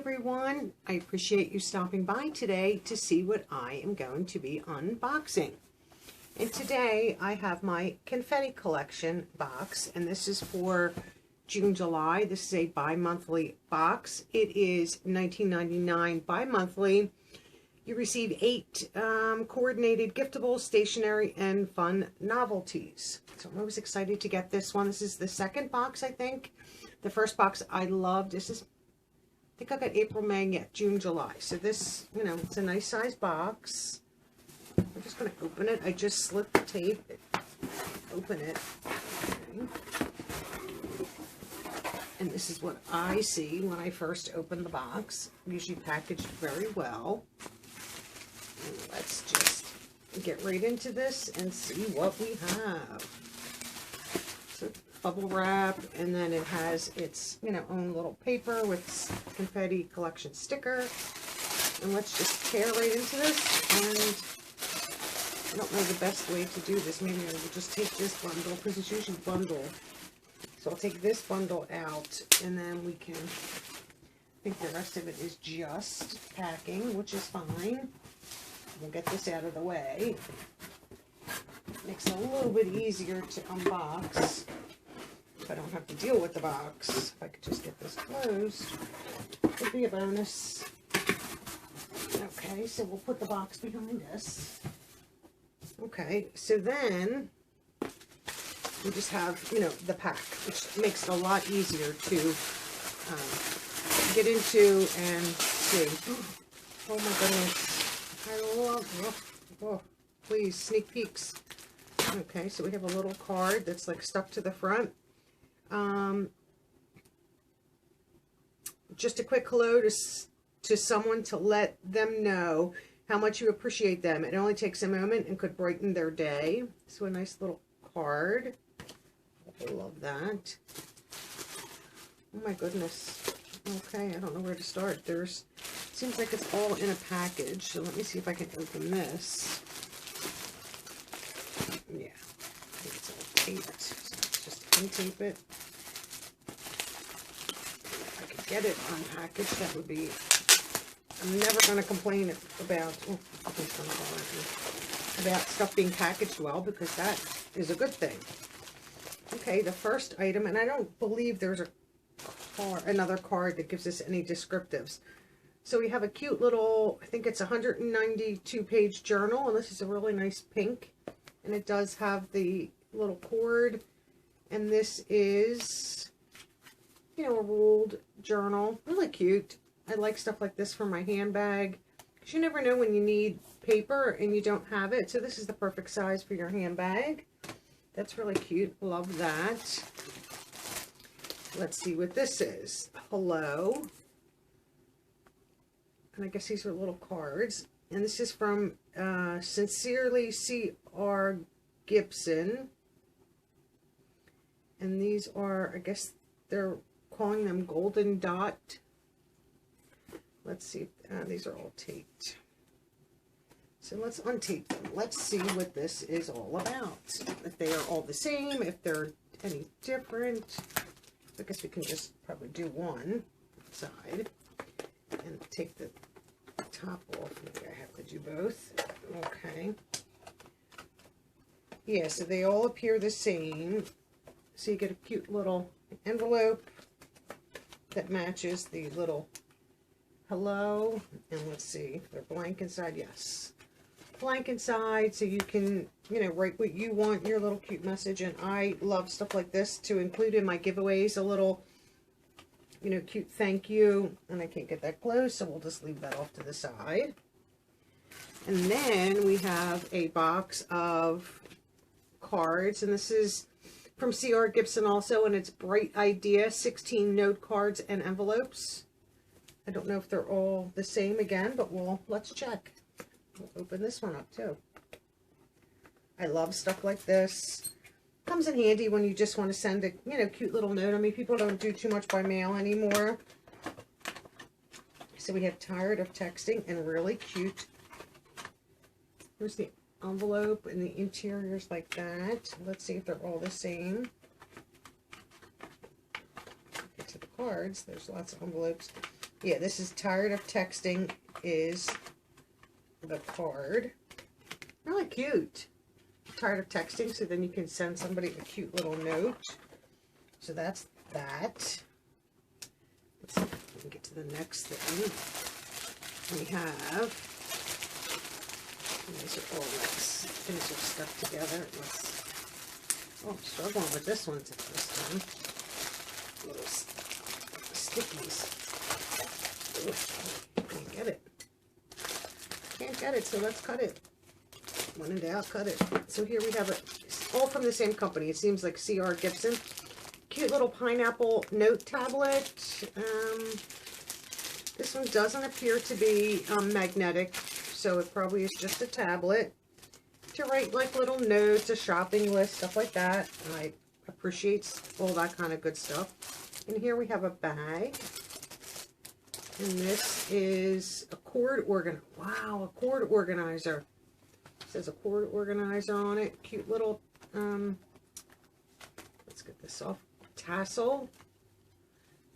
everyone, I appreciate you stopping by today to see what I am going to be unboxing. And today I have my Confetti Collection box, and this is for June, July. This is a bi-monthly box. It is $19.99 bi-monthly. You receive 8 coordinated giftables, stationery, and fun novelties. So I'm always excited to get this one. This is the second box, I think. The first box I loved. This is, I think I got April, May, yeah, June, July. So this, you know, it's a nice size box. I'm just going to open it. I just slit the tape. Open it. Okay. And this is what I see when I first open the box. Usually packaged very well. And let's just get right into this and see what we have. So bubble wrap, and then it has its, you know, own little paper with Confetti Collection sticker. And let's just tear right into this. And I don't know the best way to do this. Maybe I will just take this bundle because it's usually bundled. So I'll take this bundle out, and then we can, I think the rest of it is just packing, which is fine. We'll get this out of the way. Makes it a little bit easier to unbox if I don't have to deal with the box. If I could just get this closed, would be a bonus. Okay, so we'll put the box behind us. Okay, so then we just have, you know, the pack, which makes it a lot easier to get into and see. Oh my goodness. I love, oh, please, sneak peeks. Okay, so we have a little card that's like stuck to the front. Just a quick hello to someone to let them know how much you appreciate them. It only takes a moment and could brighten their day. So a nice little card. I love that. Oh my goodness. Okay, I don't know where to start. There's, seems like it's all in a package. So let me see if I can open this. Yeah, I think it's all taped. So let's just untape it. If I could get it unpackaged, that would be, I'm never going to complain about, oh, something's going to fall at me, about stuff being packaged well, because that is a good thing. Okay, the first item, and I don't believe there's a card, another card that gives us any descriptives. So we have a cute little, I think it's a 192-page journal, and this is a really nice pink. And it does have the little cord, and this is, you know, a ruled journal. Really cute. I like stuff like this for my handbag, because you never know when you need paper and you don't have it. So this is the perfect size for your handbag. That's really cute. Love that. Let's see what this is. Hello. And I guess these are little cards. And this is from Sincerely C.R. Gibson. And these are, I guess they're calling them Golden Dot. Let's see. These are all taped. So let's untape them. Let's see what this is all about. If they are all the same, if they're any different. I guess we can just probably do one side and take the top off. Maybe I have to do both. Okay. Yeah, so they all appear the same. So you get a cute little envelope that matches the little hello. And let's see if they're blank inside. Yes. Blank inside, so you can, you know, write what you want, your little cute message. And I love stuff like this to include in my giveaways, a little, you know, cute thank you. And I can't get that close, so we'll just leave that off to the side. And then we have a box of cards, and this is from C.R. Gibson also, and it's Bright Idea 16 note cards and envelopes. I don't know if they're all the same again, but let's check. We'll open this one up too. I love stuff like this. Comes in handy when you just want to send a, you know, cute little note. I mean, people don't do too much by mail anymore. So we have Tired of Texting, and really cute. Here's the envelope, and the interior's like that. Let's see if they're all the same. Get to the cards. There's lots of envelopes. Yeah, this is Tired of Texting is the card. Really cute. Tired of texting, so then you can send somebody a cute little note. So that's that. Let's see if we can get to the next thing. We have, these are all let's things are stuck together. I'm struggling with this one this time. Little stickies. Ooh, can't get it. Can't get it, so let's cut it. When in doubt, cut it. So here we have it, all from the same company. It seems like C.R. Gibson. Cute little pineapple note tablet. This one doesn't appear to be magnetic, so it probably is just a tablet to write like little notes, a shopping list, stuff like that. I appreciate all that kind of good stuff. And here we have a bag. And this is a cord organizer. Wow, a cord organizer. It says a cord organizer on it. Cute little, let's get this off, tassel.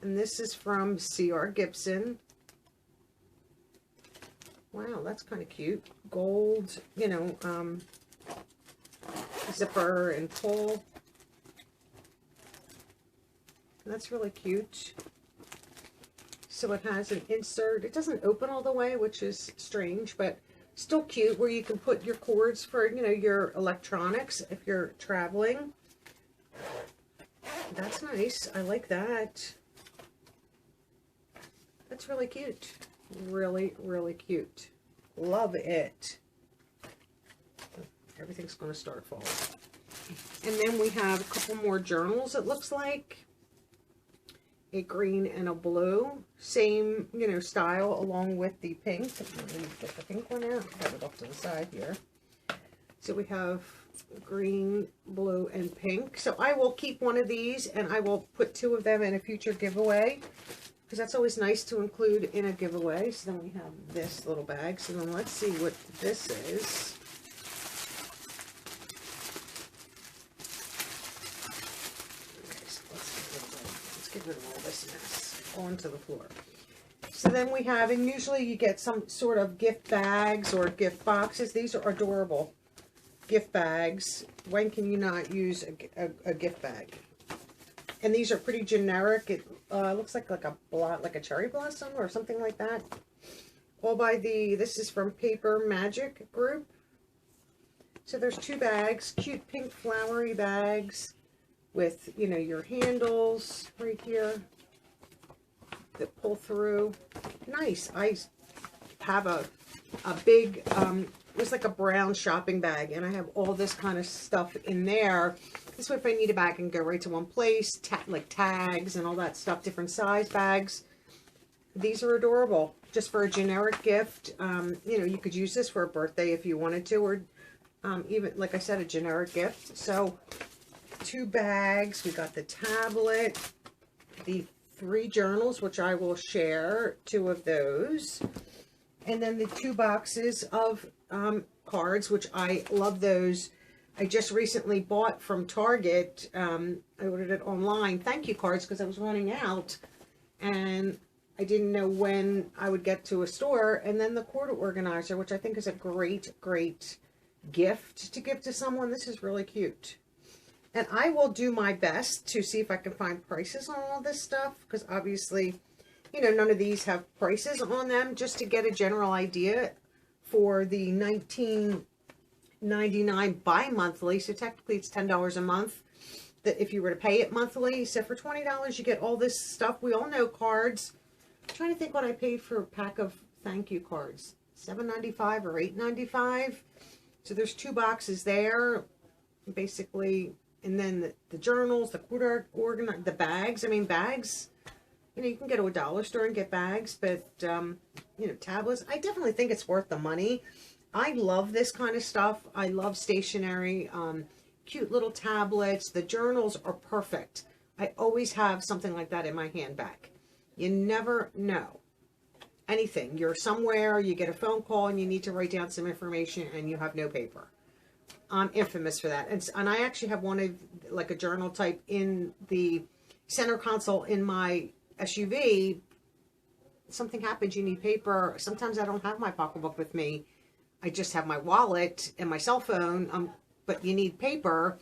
And this is from C.R. Gibson. Wow, that's kind of cute. Gold, you know, zipper and pull. That's really cute. So it has an insert. It doesn't open all the way, which is strange, but still cute, where you can put your cords for, you know, your electronics if you're traveling. That's nice. I like that. That's really cute. Really, really cute. Love it. Everything's going to start falling. And then we have a couple more journals, it looks like. A green and a blue. Same, you know, style along with the pink. Let me get the pink one out. Have it off to the side here. So we have green, blue, and pink. So I will keep one of these and I will put 2 of them in a future giveaway, because that's always nice to include in a giveaway. So then we have this little bag. So then let's see what this is. Okay, so let's get rid of all this mess onto the floor. So then we have, and usually you get some sort of gift bags or gift boxes. These are adorable gift bags. When can you not use a gift bag? And these are pretty generic. It looks like a cherry blossom or something like that. All by this is from Paper Magic Group. So there's 2 bags, cute pink flowery bags with, you know, your handles right here that pull through. Nice. I have a big, it's like a brown shopping bag, and I have all this kind of stuff in there. This way, if I need a bag, I can go right to one place, like tags and all that stuff, different size bags. These are adorable. Just for a generic gift, you know, you could use this for a birthday if you wanted to, or even, like I said, a generic gift. So 2 bags. We got the tablet, the 3 journals, which I will share 2 of those. And then the 2 boxes of cards, which I love those. I just recently bought from Target. I ordered it online. Thank you cards, because I was running out. And I didn't know when I would get to a store. And then the cord organizer, which I think is a great, great gift to give to someone. This is really cute. And I will do my best to see if I can find prices on all this stuff, because obviously, you know, none of these have prices on them, just to get a general idea for the $19.99 bi-monthly. So technically it's $10 a month that if you were to pay it monthly. So for $20 you get all this stuff. We all know cards. I'm trying to think what I paid for a pack of thank you cards. $7.95 or $8.95. So there's 2 boxes there, basically. And then the journals, the quarter organ, the bags. I mean, bags, you know, you can go to a dollar store and get bags, but, you know, tablets, I definitely think it's worth the money. I love this kind of stuff. I love stationery, cute little tablets. The journals are perfect. I always have something like that in my handbag. You never know. Anything. You're somewhere, you get a phone call, and you need to write down some information, and you have no paper. I'm infamous for that. And I actually have one of, like, a journal type in the center console in my SUV, something happens, you need paper. Sometimes I don't have my pocketbook with me. I just have my wallet and my cell phone, but you need paper.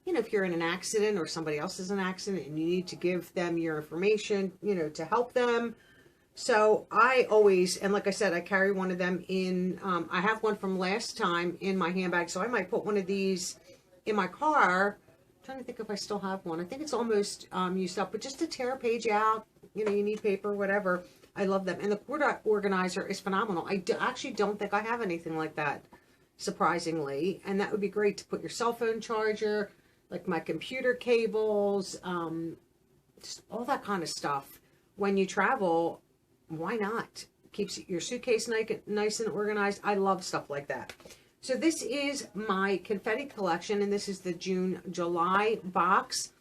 You know, if you're in an accident or somebody else is in an accident and you need to give them your information, you know, to help them. So I always, and like I said, I carry one of them in, I have one from last time in my handbag, so I might put one of these in my car. I'm trying to think if I still have one. I think it's almost used up, but just to tear a page out, you know, you need paper, whatever. I love them. And the cord organizer is phenomenal. I actually don't think I have anything like that, surprisingly. And that would be great to put your cell phone charger, like my computer cables, just all that kind of stuff. When you travel, why not? Keeps your suitcase nice and organized. I love stuff like that. So this is my Confetti Collection, and this is the June-July box.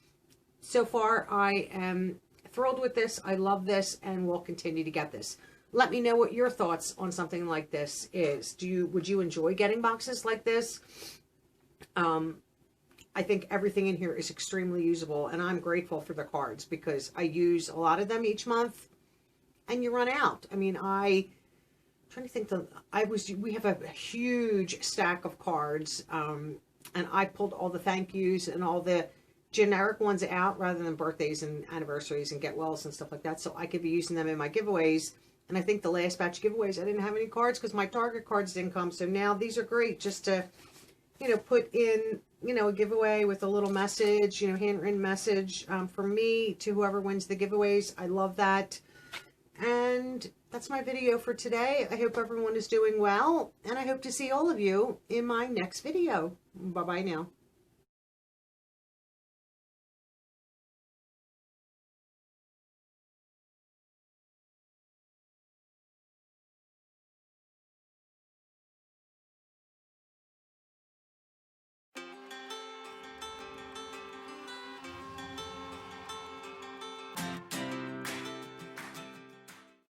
So far, I am thrilled with this. I love this, and we'll continue to get this. Let me know what your thoughts on something like this is. Would you enjoy getting boxes like this? I think everything in here is extremely usable, and I'm grateful for the cards because I use a lot of them each month, and you run out. I mean, I'm trying to think. We have a huge stack of cards, and I pulled all the thank yous and all the generic ones out rather than birthdays and anniversaries and get wells and stuff like that, so I could be using them in my giveaways. And I think the last batch of giveaways I didn't have any cards because my Target cards didn't come, so now these are great just to, you know, put in, you know, a giveaway with a little message, you know, handwritten message from me to whoever wins the giveaways. I love that. And that's my video for today. I hope everyone is doing well, and I hope to see all of you in my next video. Bye bye now.